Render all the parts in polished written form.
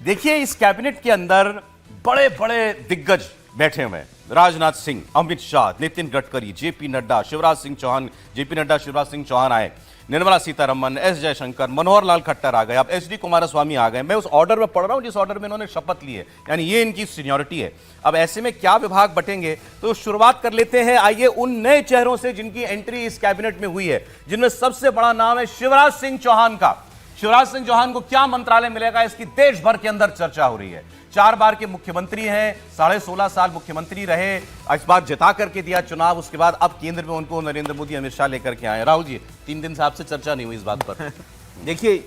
देखिए, इस कैबिनेट के अंदर बड़े बड़े दिग्गज बैठे हुए हैं। राजनाथ सिंह, अमित शाह, नितिन गडकरी, जेपी नड्डा, शिवराज सिंह चौहान, जेपी नड्डा, शिवराज सिंह चौहान आए, निर्मला सीतारमन, एस जयशंकर, मनोहर लाल खट्टर आ गए, अब एच डी कुमारस्वामी आ गए। मैं उस ऑर्डर में पढ़ रहा हूं जिस ऑर्डर में इन्होंने शपथ ली है, यानी ये इनकी सीनियरिटी है। अब ऐसे में क्या विभाग बटेंगे, तो शुरुआत कर लेते हैं आइए उन नए चेहरों से जिनकी एंट्री इस कैबिनेट में हुई है, जिनमें सबसे बड़ा नाम है शिवराज सिंह चौहान का। शिवराज सिंह चौहान को क्या मंत्रालय मिलेगा, इसकी देश भर के अंदर चर्चा हो रही है। 4 बार के मुख्यमंत्री हैं, 16.5 साल मुख्यमंत्री रहे, इस बार जिता करके दिया चुनाव, उसके बाद अब केंद्र में उनको नरेंद्र मोदी, अमित शाह लेकर के आए। राहुल जी, 3 दिन से आपसे चर्चा नहीं हुई इस बात पर। देखिए,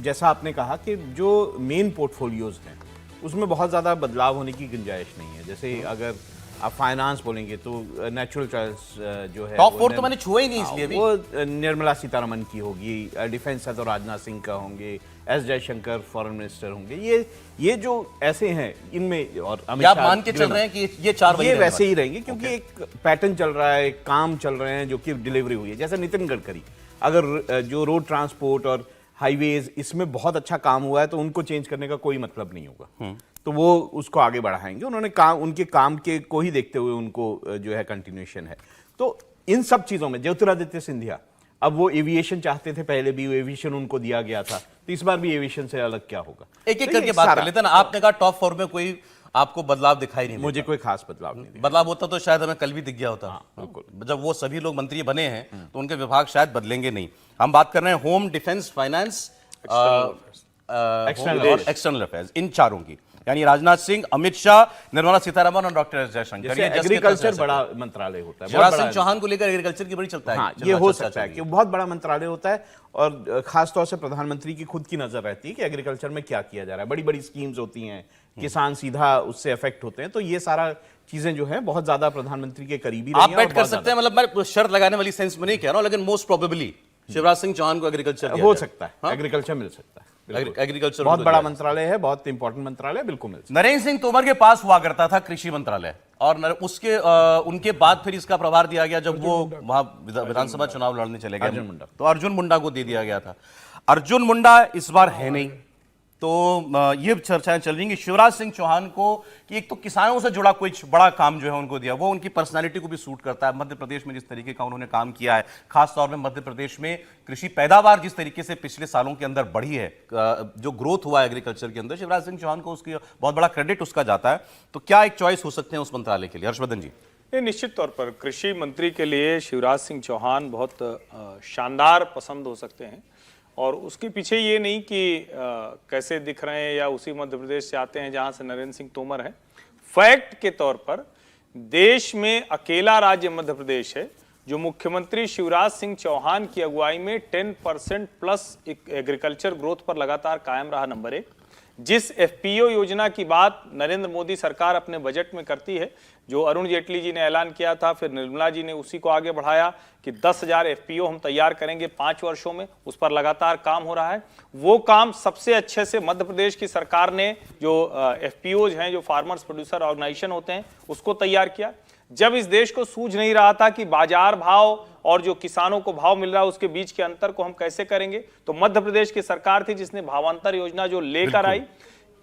जैसा आपने कहा कि जो मेन पोर्टफोलियोज हैं उसमें बहुत ज़्यादा बदलाव होने की गुंजाइश नहीं है। जैसे अगर आप फाइनेंस बोलेंगे तो नेचुरल चॉइस जो है टॉप 4 तो मैंने छुआ ही नहीं, इसलिए भी वो निर्मला सीतारमन की होगी, डिफेंस है तो राजनाथ सिंह का होंगे, एस जयशंकर फॉरेन मिनिस्टर होंगे। ये जो ऐसे हैं इनमें, और अमित शाह, आप मान के चल रहे हैं कि ये 4 ये वैसे ही रहेंगे क्योंकि एक पैटर्न चल रहा है, काम चल रहे हैं जो कि डिलीवरी हुई है। जैसे नितिन गडकरी, अगर जो रोड ट्रांसपोर्ट और हाईवेज इसमें बहुत अच्छा काम हुआ है तो उनको चेंज करने का कोई मतलब नहीं होगा, तो वो उसको आगे बढ़ाएंगे। उन्होंने उनके काम के को ही देखते हुए उनको जो है कंटिन्यूएशन है। तो इन सब चीजों में ज्योतिरादित्य सिंधिया, अब वो एविएशन चाहते थे, पहले भी एविएशन उनको दिया गया था, तो इस बार भी एविएशन से अलग क्या होगा। एक एक करके बात कर लेते हैं ना। आपने कहा टॉप 4 में कोई आपको बदलाव दिखाई नहीं, मुझे कोई खास बदलाव नहीं दिखा। बदलाव होता तो शायद हमें कल भी दिख गया होता। हाँ, बिल्कुल। जब वो सभी लोग मंत्री बने हैं तो उनके विभाग शायद बदलेंगे नहीं। हम बात कर रहे हैं home, defence, finance, external affairs, इन चारों की, यानी राजनाथ सिंह, अमित शाह, निर्मला सीतारमण और डॉक्टर एस जयशंकर। एग्रीकल्चर बड़ा मंत्रालय होता है, शिवराज सिंह चौहान को लेकर एग्रीकल्चर की बड़ी चलता है। हाँ, ये हो सकता है कि बहुत बड़ा मंत्रालय होता है और खासतौर से प्रधानमंत्री की खुद की नजर रहती है कि एग्रीकल्चर में क्या किया जा रहा है। बड़ी बड़ी स्कीम्स होती हैं, किसान सीधा उससे अफेक्ट होते हैं, तो ये सारा चीजें जो है बहुत ज्यादा प्रधानमि के करीबी आप बैठ कर सकते हैं। मतलब मैं शर्त लगाने वाली सेंस में नहीं कह रहा हूं, लेकिन मोस्ट प्रोबेबली शिवराज सिंह चौहान को एग्रीकल्चर हो सकता है, एग्रीकल्चर मिल सकता है। एग्रीकल्चर बहुत बड़ा मंत्रालय है, बहुत इंपॉर्टेंट मंत्रालय, बिल्कुल मिल सकता है। नरेंद्र सिंह तोमर के पास हुआ करता था कृषि मंत्रालय, और उसके उनके बाद फिर इसका प्रभार दिया गया जब वो वहां विधानसभा चुनाव लड़ने चले गए, तो अर्जुन मुंडा को दे दिया गया था। अर्जुन मुंडा इस बार है नहीं, तो ये चर्चाएं चल रही हैं कि शिवराज सिंह चौहान को, कि एक तो किसानों से जुड़ा कोई बड़ा काम जो है उनको दिया, वो उनकी पर्सनालिटी को भी सूट करता है। मध्य प्रदेश में जिस तरीके का उन्होंने काम किया है, खासतौर में मध्य प्रदेश में कृषि पैदावार जिस तरीके से पिछले सालों के अंदर बढ़ी है, जो ग्रोथ हुआ है एग्रीकल्चर के अंदर, शिवराज सिंह चौहान को उसकी बहुत बड़ा क्रेडिट उसका जाता है। तो क्या एक चॉइस हो सकते हैं उस मंत्रालय के लिए, हर्षवर्धन जी? निश्चित तौर पर कृषि मंत्री के लिए शिवराज सिंह चौहान बहुत शानदार पसंद हो सकते हैं, और उसके पीछे ये नहीं कि कैसे दिख रहे हैं या उसी मध्य प्रदेश से आते हैं जहां से नरेंद्र सिंह तोमर है। फैक्ट के तौर पर देश में अकेला राज्य मध्य प्रदेश है जो मुख्यमंत्री शिवराज सिंह चौहान की अगुवाई में 10% प्लस एग्रीकल्चर ग्रोथ पर लगातार कायम रहा, नंबर 1। जिस एफपीओ योजना की बात नरेंद्र मोदी सरकार अपने बजट में करती है, जो अरुण जेटली जी ने ऐलान किया था, फिर निर्मला जी ने उसी को आगे बढ़ाया कि 10,000 एफपीओ हम तैयार करेंगे 5 वर्षों में, उस पर लगातार काम हो रहा है। वो काम सबसे अच्छे से मध्य प्रदेश की सरकार ने, जो एफपीओज हैं, जो फार्मर्स प्रोड्यूसर ऑर्गेनाइजेशन होते हैं, उसको तैयार किया। जब इस देश को सूझ नहीं रहा था कि बाजार भाव और जो किसानों को भाव मिल रहा है उसके बीच के अंतर को हम कैसे करेंगे, तो मध्य प्रदेश की सरकार थी जिसने भावांतर योजना जो लेकर आई।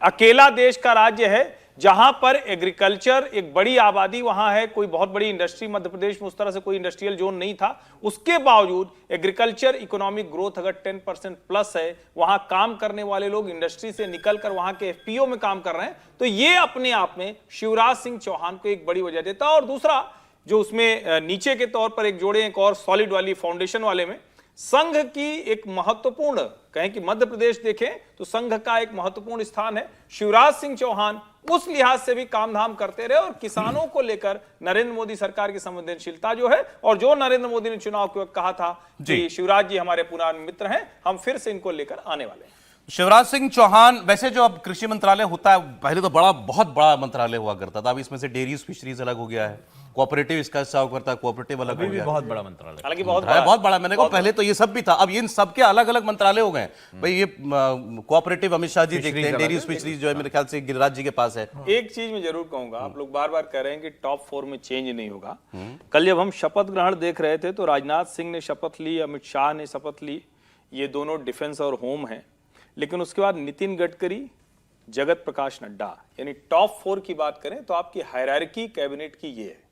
अकेला देश का राज्य है जहां पर एग्रीकल्चर, एक बड़ी आबादी वहां है, कोई बहुत बड़ी इंडस्ट्री मध्य प्रदेश में उस तरह से कोई इंडस्ट्रियल जोन नहीं था, उसके बावजूद एग्रीकल्चर इकोनॉमिक ग्रोथ अगर 10% प्लस है, वहां काम करने वाले लोग इंडस्ट्री से निकलकर वहां के एफपीओ में काम कर रहे हैं, तो ये अपने आप में शिवराज सिंह चौहान को एक बड़ी वजह देता है। और दूसरा जो उसमें नीचे के तौर पर एक जोड़े, एक और सॉलिड वाली फाउंडेशन वाले में, संघ की एक महत्वपूर्ण, कहें कि मध्य प्रदेश देखें तो संघ का एक महत्वपूर्ण स्थान है। शिवराज सिंह चौहान उस लिहाज से भी काम धाम करते रहे, और किसानों को लेकर नरेंद्र मोदी सरकार की संवेदनशीलता जो है, और जो नरेंद्र मोदी ने चुनाव के वक्त कहा था कि शिवराज जी हमारे पुराने मित्र हैं, हम फिर से इनको लेकर आने वाले हैं। शिवराज सिंह चौहान, वैसे जो अब कृषि मंत्रालय होता है, पहले तो बहुत बड़ा मंत्रालय हुआ करता था, अब इसमें से डेयरीज, फिशरीज अलग हो गया है, कोऑपरेटिव इसका हिस्सा करता है, कोऑपरेटिव अलग हो गया, बहुत बड़ा मंत्रालय, हालांकि बहुत बड़ा। मैंने कहा पहले तो ये सब भी था, अब इन सबके अलग अलग मंत्रालय हो गए भाई। ये कोऑपरेटिव अमित शाह जी देखते हैं, डेयरीज, फिशरीज जो है मेरे ख्याल से गिरिराज जी के पास है। एक चीज मैं जरूर कहूंगा, आप लोग बार बार कह रहे हैं कि टॉप 4 में चेंज नहीं होगा। कल जब हम शपथ ग्रहण देख रहे थे तो राजनाथ सिंह ने शपथ ली, अमित शाह ने शपथ ली, ये दोनों डिफेंस और होम है, लेकिन उसके बाद नितिन गडकरी, जगत प्रकाश नड्डा, यानी टॉप 4 की बात करें तो आपकी हायरार्की कैबिनेट की ये है।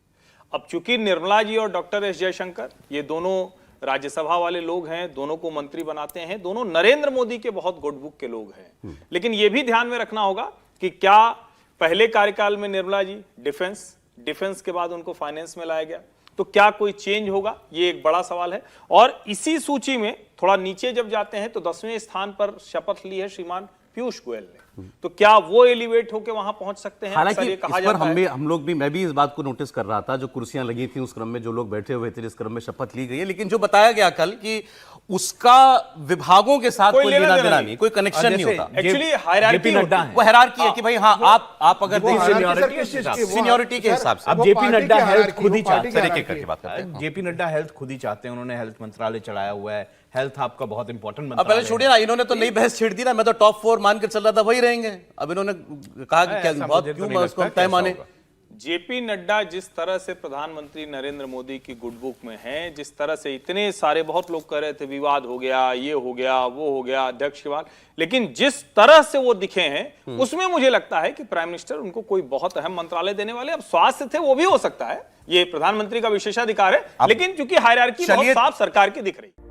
अब चूंकि निर्मला जी और डॉक्टर एस जयशंकर ये दोनों राज्यसभा वाले लोग हैं, दोनों को मंत्री बनाते हैं, दोनों नरेंद्र मोदी के बहुत गुड बुक के लोग हैं, लेकिन ये भी ध्यान में रखना होगा कि क्या पहले कार्यकाल में निर्मला जी डिफेंस के बाद उनको फाइनेंस में लाया गया, तो क्या कोई चेंज होगा, ये एक बड़ा सवाल है। और इसी सूची में थोड़ा नीचे जब जाते हैं तो 10वें स्थान पर शपथ ली है श्रीमान पीयूष गोयल ने, तो क्या वो एलिवेट होकर वहां पहुंच सकते हैं? हालांकि ये इस कहा पर जाता है। हम लोग भी, मैं भी इस बात को नोटिस कर रहा था, जो कुर्सियां लगी थी उस क्रम में जो लोग बैठे हुए थे जिस क्रम में शपथ ली गई है, लेकिन जो बताया गया कल कि उसका विभागों के साथ कोई लेना देना नहीं, कोई कनेक्शन नहीं होता। एक्चुअली हायरार्की नड्डा है, वो हायरार्की है कि भाई हाँ आप अगर सीनियरिटी सीनियोरिटी के हिसाब से अब जेपी नड्डा हेल्थ खुद ही चाहते सर एक एक करके बात करते हैं। जेपी नड्डा हेल्थ खुद ही चाहते हैं, उन्होंने हेल्थ मंत्रालय चलाया हुआ है, हेल्थ आपका बहुत इंपॉर्टेंट अब पहले मंत्रालय छोड़िए ना, इन्होंने तो नई बहस छेड़ दी ना, मैं तो टॉप 4 मान के चल रहा था वही रहेंगे। अब इन्होंने कहा कि क्या ऐसा बहुत मुझे तो क्यों नहीं मैं लगता उसको तय कैसा माने। होगा। जेपी नड्डा जिस तरह से प्रधानमंत्री नरेंद्र मोदी की गुड बुक में हैं, जिस तरह से इतने सारे, बहुत लोग कह रहे थे विवाद हो गया, ये हो गया, वो हो गया, अध्यक्ष के बाद, लेकिन जिस तरह से वो दिखे हैं उसमें मुझे लगता है कि प्राइम मिनिस्टर उनको कोई बहुत अहम मंत्रालय देने वाले। अब स्वास्थ्य थे वो भी हो सकता है, ये प्रधानमंत्री का विशेषाधिकार है, लेकिन चूंकि हायरार्की बहुत साफ सरकार की दिख रही है।